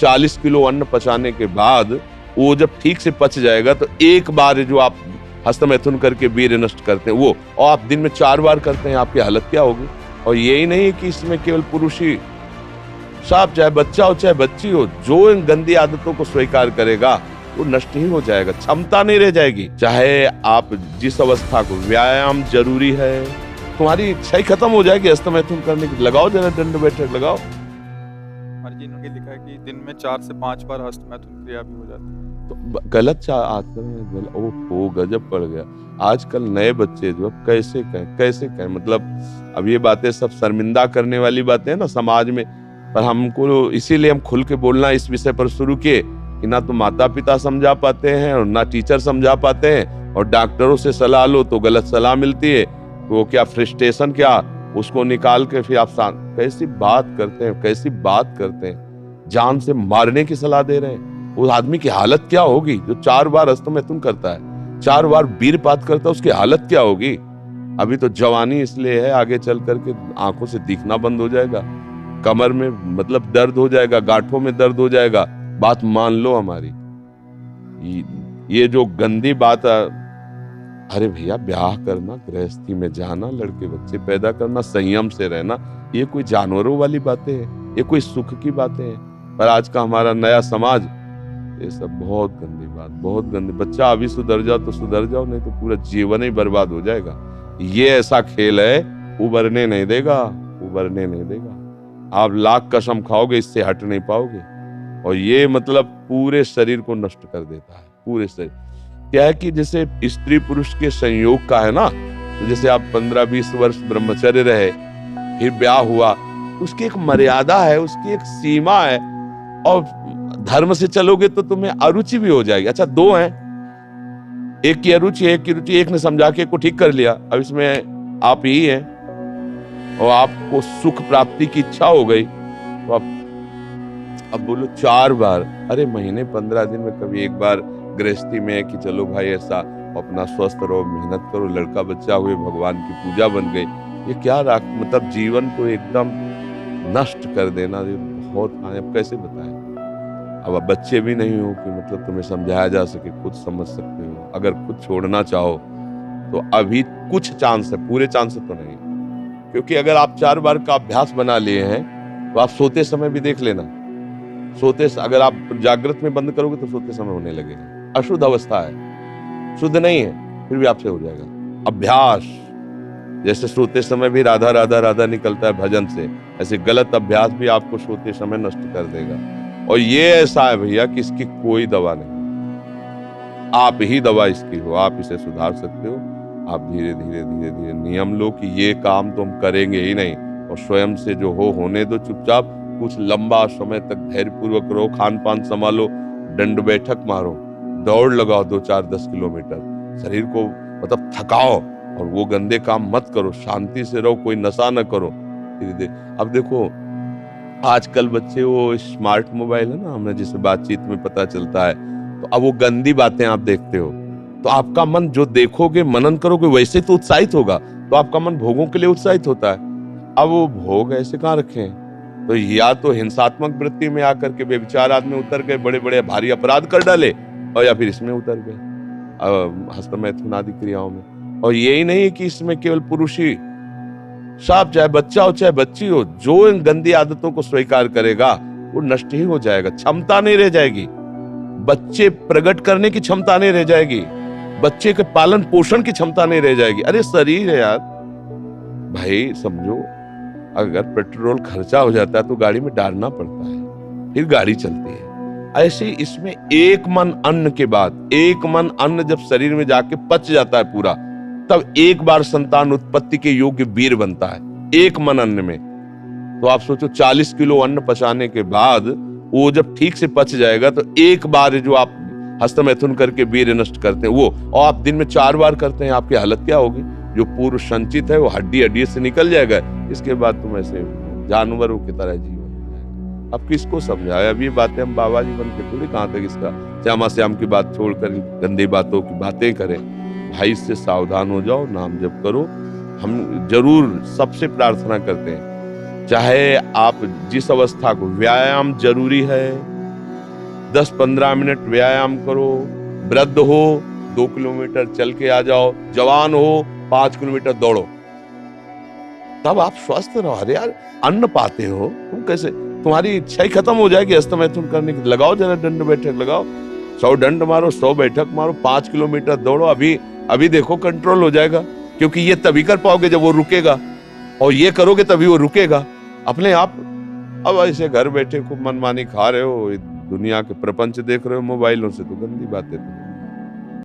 40 kilo अन्न पचाने के बाद वो जब ठीक से पच जाएगा तो एक बार जो आप हस्तमैथुन करके वीर्य नष्ट करते हैं वो, और आप दिन में 4 बार करते हैं, आपकी हालत क्या होगी। और यही नहीं है कि इसमें केवल पुरुष ही, साफ चाहे बच्चा हो चाहे बच्ची हो, जो इन गंदी आदतों को स्वीकार करेगा वो नष्ट ही हो जाएगा, क्षमता नहीं रह जाएगी। चाहे आप जिस अवस्था को, व्यायाम जरूरी है, तुम्हारी इच्छा ही खत्म हो जाएगी हस्तमैथुन करने की। लगाओ जरा दंड बैठक लगाओ। जी ने लिखा है कि दिन में 4 से 5 बार हस्तमैथुन क्रिया भी हो जाती है। तो गलत आजकल ओहो गजब पड़ गया। आजकल नए बच्चे जो कैसे कहें मतलब अब ये बातें सब शर्मिंदा करने वाली बातें हैं ना समाज में, पर हमको इसीलिए हम खुल के बोलना इस विषय पर शुरू किए कि ना तो माता पिता समझा पाते हैं और ना टीचर समझा पाते हैं, और डॉक्टरों से सलाह लो तो गलत सलाह मिलती है। तो वो क्या फ्रस्ट्रेशन क्या उसको निकाल के फिर आप कैसी बात करते हैं, जान से मारने की सलाह दे रहे हैं। उस आदमी की हालत क्या होगी जो 4 बार हस्तमैथुन करता है, 4 बार वीरपात करता है, उसकी हालत क्या होगी। अभी तो जवानी इसलिए है, आगे चल करके आंखों से दिखना बंद हो जाएगा, कमर में मतलब दर्द हो जाएगा, गांठों में दर्द हो जाएगा। बात मान लो हमारी, ये जो गंदी बात, अरे भैया ब्याह करना, गृहस्थी में जाना, लड़के बच्चे पैदा करना, संयम से रहना, ये कोई जानवरों वाली बातें हैं, ये कोई सुख की बातें हैं। पर आज का हमारा नया समाज ये सब बहुत गंदी बात, बहुत गंदी। बच्चा अभी सुधर जाओ तो सुधर जाओ, नहीं तो पूरा जीवन ही बर्बाद हो जाएगा। ये ऐसा खेल है, उबरने नहीं देगा। आप लाख कसम खाओगे, इससे हट नहीं पाओगे। और ये मतलब पूरे शरीर को नष्ट कर देता है, पूरे शरीर। क्या है कि जैसे स्त्री पुरुष के संयोग का है ना, तो जैसे आप 15-20 वर्ष ब्रह्मचर्य रहे, फिर ब्याह हुआ, उसकी एक मर्यादा है, उसकी एक सीमा है, और धर्म से चलोगे तो तुम्हें अरुचि भी हो जाएगी। अच्छा 2 हैं, एक की अरुचि एक ने समझा के को ठीक कर लिया, अब इसमें आप ही हैं और आपको सुख प्राप्ति की इच्छा हो गई, तो अब बोलो 4 बार, अरे महीने 15 दिन में कभी एक बार गृहस्थी में कि चलो भाई ऐसा अपना स्वस्थ रहो, मेहनत करो, लड़का बच्चा हुए, भगवान की पूजा बन गई। ये क्या मतलब जीवन को एकदम नष्ट कर देना, ये बहुत। अब कैसे बताएं। अब बच्चे भी नहीं हो कि मतलब तुम्हें समझाया जा सके, खुद समझ सकते हो। अगर खुद छोड़ना चाहो तो अभी कुछ चांस है, पूरे चांस तो नहीं, क्योंकि अगर आप 4 बार का अभ्यास बना लिए हैं तो आप सोते समय भी देख लेना, अगर आप जागृत में बंद करोगे तो सोते समय होने लगेगा। अशुद्ध अवस्था है, शुद्ध नहीं है, फिर भी आपसे हो जाएगा। अभ्यास जैसे सोते समय भी राधा राधा राधा निकलता है भजन से, ऐसे गलत अभ्यास भी आपको सोते समय नष्ट कर देगा। और ये ऐसा है भैया कि इसकी कोई दवा नहीं, आप ही दवा इसकी हो, आप इसे सुधार सकते हो। आप धीरे धीरे नियम लो कि ये काम तो हम करेंगे ही नहीं, और स्वयं से जो होने दो चुपचाप। कुछ लंबा समय तक धैर्यपूर्वक रहो, खान पान संभालो, दंड बैठक मारो, दौड़ लगाओ 2-4-10 किलोमीटर, शरीर को मतलब थकाओ, और वो गंदे काम मत करो, शांति से रहो, कोई नशा न करो। धीरे धीरे अब देखो आजकल बच्चे वो स्मार्ट मोबाइल है ना, हमें जिसे बातचीत में पता चलता है, तो अब वो गंदी बातें आप देखते हो तो आपका मन जो देखोगे मनन करोगे वैसे तो उत्साहित होगा, तो आपका मन भोगों के लिए उत्साहित होता है। अब वो भोग ऐसे कहाँ रखे हैं, तो या तो हिंसात्मक वृत्ति में आकर के बेविचार आदमी उतर गए, बड़े बड़े भारी अपराध कर डाले, और या फिर इसमें उतर गए हस्तमैथुन आदि क्रियाओं में। और यही नहीं है कि इसमें केवल पुरुष ही, साफ चाहे बच्चा हो चाहे बच्ची हो, जो इन गंदी आदतों को स्वीकार करेगा वो नष्ट ही हो जाएगा, क्षमता नहीं रह जाएगी। बच्चे प्रकट करने की क्षमता नहीं रह जाएगी, बच्चे के पालन पोषण की क्षमता नहीं रह जाएगी। अरे शरीर है यार भाई, समझो अगर पेट्रोल खर्चा हो जाता है तो गाड़ी में डालना पड़ता है, फिर गाड़ी चलती है। ऐसे इसमें एक मन अन्न के बाद, एक मन अन्न जब शरीर में जाके पच जाता है पूरा, तब एक बार संतान उत्पत्ति के योग्य वीर बनता है, एक मन अन्न में। तो आप सोचो 40 किलो अन्न पचाने के बाद वो जब ठीक से पच जाएगा तो एक बार जो आप हस्तमैथुन करके वीर्य नष्ट करते हैं वो, और आप दिन में 4 बार करते हैं, आपकी हालत क्या होगी। जो पूर्व संचित है वो हड्डी से निकल जाएगा, इसके बाद तुम ऐसे जानवरों की तरह जीवन। अब किसको समझाए, अब ये बातें हम बाबा जी बन के थोड़ी कहाँ तक इसका श्यामा श्याम की बात छोड़कर गंदी बातों की बातें करें। भाई इससे सावधान हो जाओ, नाम जप करो। हम जरूर सबसे प्रार्थना करते हैं, चाहे आप जिस अवस्था को, व्यायाम जरूरी है, 10-15 मिनट व्यायाम करो। वृद्ध हो 2 किलोमीटर चल के आ जाओ, जवान हो 5 किलोमीटर दौड़ो, तब आप स्वस्थ रहो। अरे यार, अन्न पाते हो तुम, कैसे तुम्हारी इच्छा ही खत्म हो जाएगी हस्तमैथुन करने की। लगाओ जरा दंड बैठक लगाओ, 100 दंड मारो, 100 बैठक मारो, 5 किलोमीटर दौड़ो। अभी देखो कंट्रोल हो जाएगा, क्योंकि ये तभी कर पाओगे जब वो रुकेगा, और ये करोगे तभी वो रुकेगा अपने आप। अब ऐसे घर बैठे खूब मनमानी खा रहे हो, दुनिया के प्रपंच देख रहे हो मोबाइलों से, तो गंदी बातें।